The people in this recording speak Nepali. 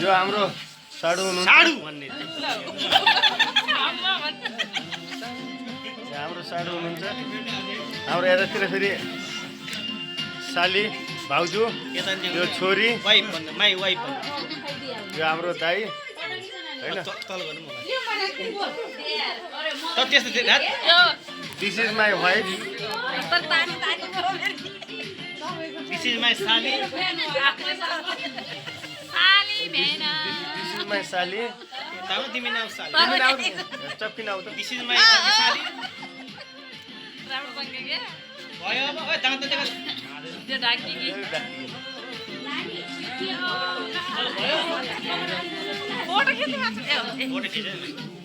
यो हाम्रो साडु साडु भन्ने हाम्रो साडु हुनुहुन्छ हाम्रो यतातिर फेरि साली भाउजू यो छोरी वाइफ भन्नु माई वाइफ भन्नु यो हाम्रो दाइ हैन तल गर्नु म त त्यस्तो थियो रात this is my wife this is my साली दिस इज माई साली तामा तिमी नाउ साली तिमी आउ चप्किन आउ त दिस इज माई साली भयो अब ओइ तामा त त्यो डाकी कि फोटो खिच्नु फोटो खिच्नु